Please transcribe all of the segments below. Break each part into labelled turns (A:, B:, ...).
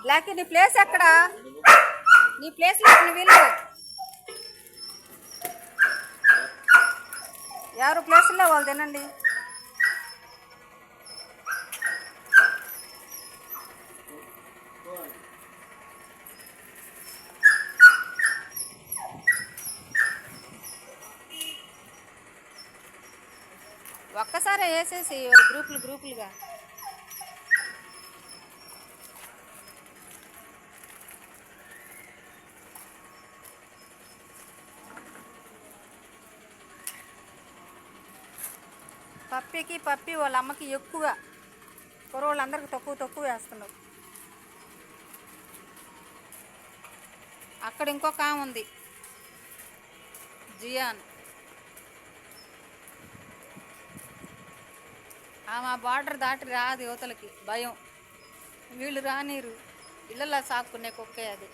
A: Black నీ place ఎక్కడా? నీ ప్లేస్ లేని వీళ్ళు ఎవరు ప్లేసుల్లో వాళ్ళు తినండి. ఒక్కసారి వేసేసి గ్రూపులుగా పప్పి వాళ్ళ అమ్మకి ఎక్కువ, కుర్రోళ్ళందరికీ తక్కువ వేస్తున్నావు. అక్కడ ఇంకొక ఆమె ఉంది, జియాన్. ఆమె బార్డర్ దాటి రాదు, యువతలకి భయం. వీళ్ళు రానీరు, ఇళ్ళల్లో సాక్కునే కుక్కే అది.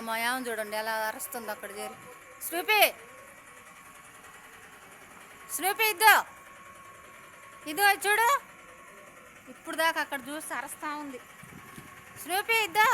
A: మా యామని చూడండి ఎలా అరుస్తుంది అక్కడ చేరి. స్నూపీ ఇదో చూడు, ఇప్పుడు దాకా అక్కడ చూసి అరుస్తూ ఉంది. స్నూపీ ఇద్దో.